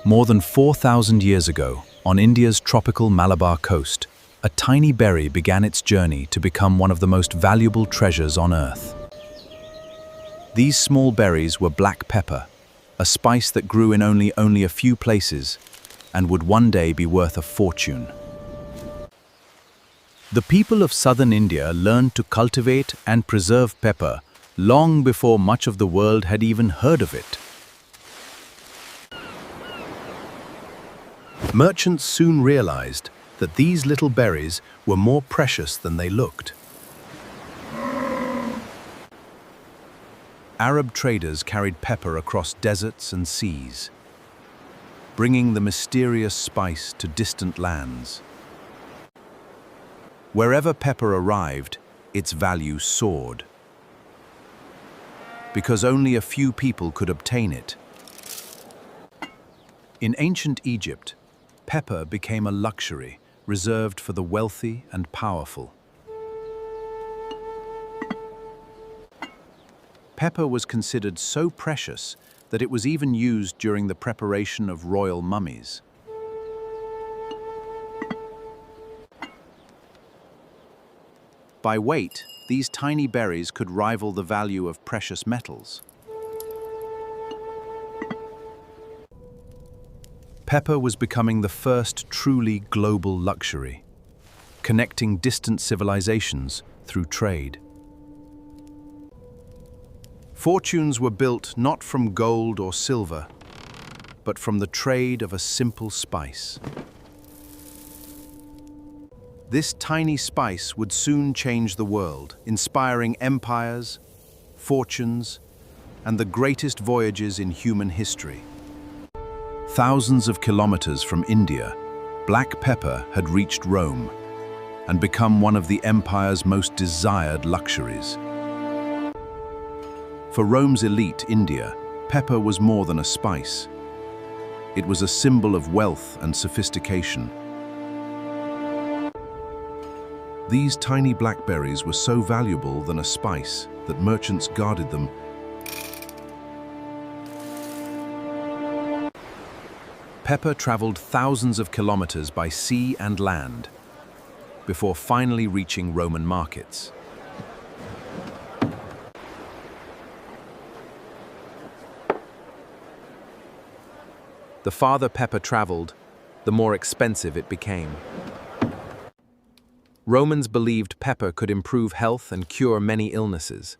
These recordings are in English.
More than 4,000 years ago, on India's tropical Malabar coast, a tiny berry began its journey to become one of the most valuable treasures on earth. These small berries were black pepper, a spice that grew in only a few places and would one day be worth a fortune. The people of southern India learned to cultivate and preserve pepper long before much of the world had even heard of it. Merchants soon realized that these little berries were more precious than they looked. Arab traders carried pepper across deserts and seas, bringing the mysterious spice to distant lands. Wherever pepper arrived, its value soared, because only a few people could obtain it. In ancient Egypt, pepper became a luxury reserved for the wealthy and powerful. Pepper was considered so precious that it was even used during the preparation of royal mummies. By weight, these tiny berries could rival the value of precious metals. Pepper was becoming the first truly global luxury, connecting distant civilizations through trade. Fortunes were built not from gold or silver, but from the trade of a simple spice. This tiny spice would soon change the world, inspiring empires, fortunes, and the greatest voyages in human history. Thousands of kilometers from India, black pepper had reached Rome and become one of the empire's most desired luxuries. For Rome's elite, India, pepper was more than a spice. It was a symbol of wealth and sophistication. These tiny blackberries were so valuable than a spice that merchants guarded them. Pepper traveled thousands of kilometers by sea and land before finally reaching Roman markets. The farther pepper traveled, the more expensive it became. Romans believed pepper could improve health and cure many illnesses,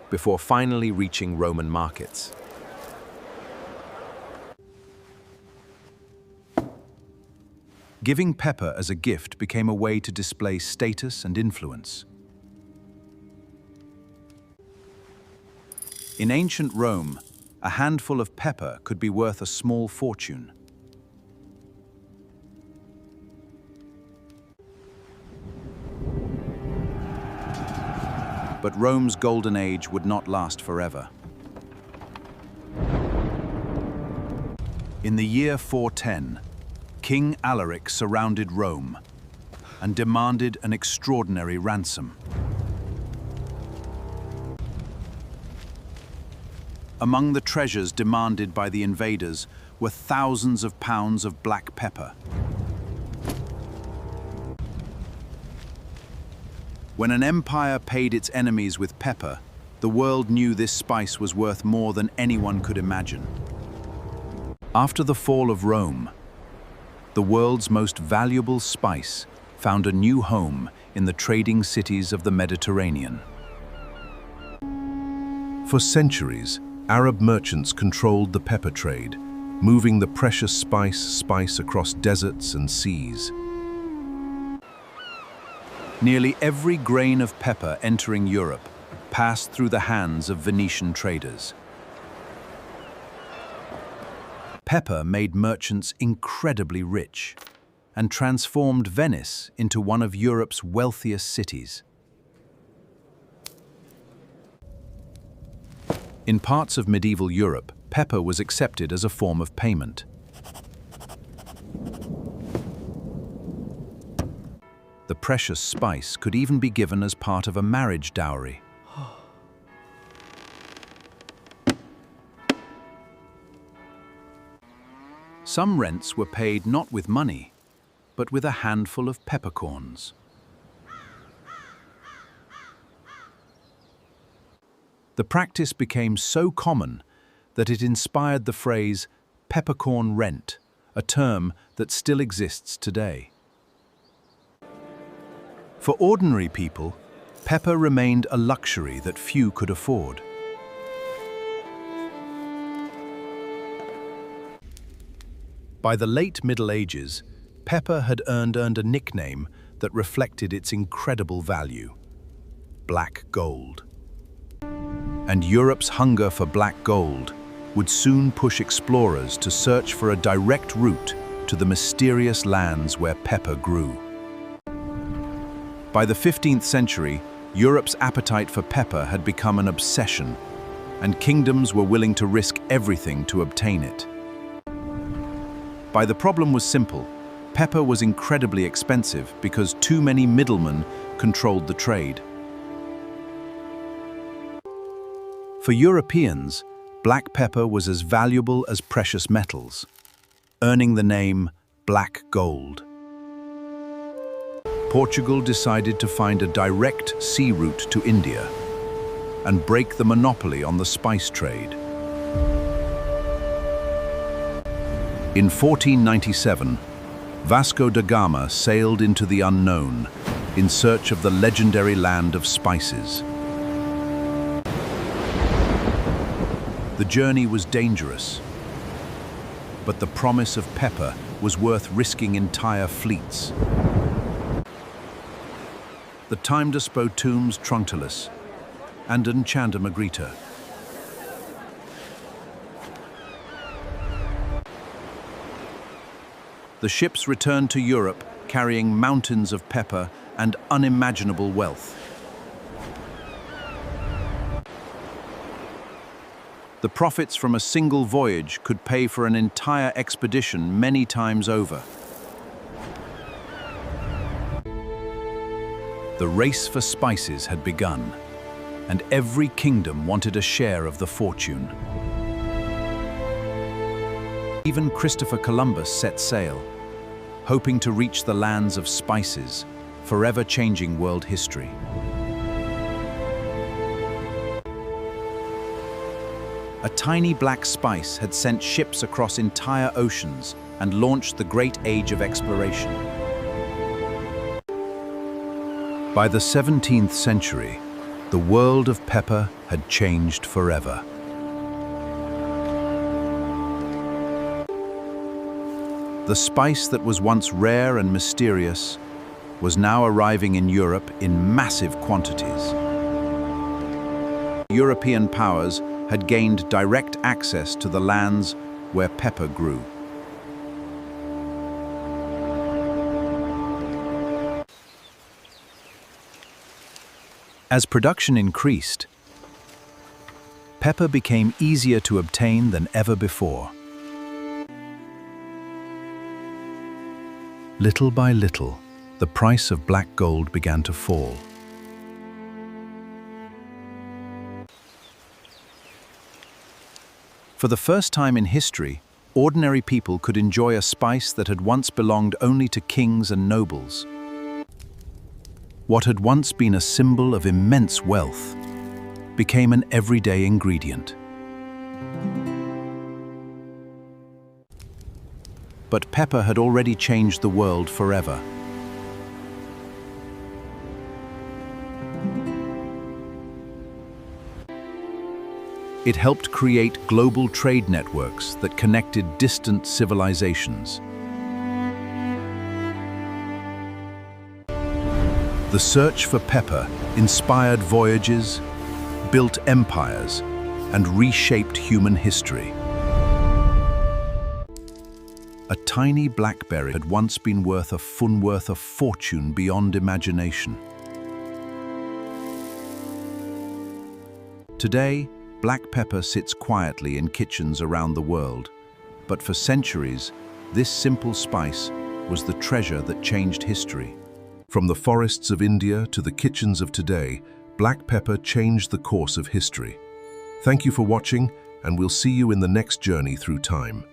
before finally reaching Roman markets. Giving pepper as a gift became a way to display status and influence. In ancient Rome, a handful of pepper could be worth a small fortune. But Rome's golden age would not last forever. In the year 410, King Alaric surrounded Rome and demanded an extraordinary ransom. Among the treasures demanded by the invaders were thousands of pounds of black pepper. When an empire paid its enemies with pepper, the world knew this spice was worth more than anyone could imagine. After the fall of Rome, the world's most valuable spice found a new home in the trading cities of the Mediterranean. For centuries, Arab merchants controlled the pepper trade, moving the precious spice across deserts and seas. Nearly every grain of pepper entering Europe passed through the hands of Venetian traders. Pepper made merchants incredibly rich and transformed Venice into one of Europe's wealthiest cities. In parts of medieval Europe, pepper was accepted as a form of payment. The precious spice could even be given as part of a marriage dowry. Some rents were paid not with money, but with a handful of peppercorns. The practice became so common that it inspired the phrase peppercorn rent, a term that still exists today. For ordinary people, pepper remained a luxury that few could afford. By the late Middle Ages, pepper had earned a nickname that reflected its incredible value: black gold. And Europe's hunger for black gold would soon push explorers to search for a direct route to the mysterious lands where pepper grew. By the 15th century, Europe's appetite for pepper had become an obsession, and kingdoms were willing to risk everything to obtain it. The problem was simple. Pepper was incredibly expensive because too many middlemen controlled the trade. For Europeans, black pepper was as valuable as precious metals, earning the name black gold. Portugal decided to find a direct sea route to India and break the monopoly on the spice trade. In 1497, Vasco da Gama sailed into the unknown in search of the legendary land of spices. The journey was dangerous, but the promise of pepper was worth risking entire fleets. The time to Spotooms Trunctalis and Enchandamagrita. The ships returned to Europe carrying mountains of pepper and unimaginable wealth. The profits from a single voyage could pay for an entire expedition many times over. The race for spices had begun, and every kingdom wanted a share of the fortune. Even Christopher Columbus set sail, hoping to reach the lands of spices, forever changing world history. A tiny black spice had sent ships across entire oceans and launched the great age of exploration. By the 17th century, the world of pepper had changed forever. The spice that was once rare and mysterious was now arriving in Europe in massive quantities. European powers had gained direct access to the lands where pepper grew. As production increased, pepper became easier to obtain than ever before. Little by little, the price of black gold began to fall. For the first time in history, ordinary people could enjoy a spice that had once belonged only to kings and nobles. What had once been a symbol of immense wealth became an everyday ingredient. But pepper had already changed the world forever. It helped create global trade networks that connected distant civilizations. The search for pepper inspired voyages, built empires, and reshaped human history. A tiny blackberry had once been worth a fortune beyond imagination. Today, black pepper sits quietly in kitchens around the world, but for centuries, this simple spice was the treasure that changed history. From the forests of India to the kitchens of today, black pepper changed the course of history. Thank you for watching, and we'll see you in the next journey through time.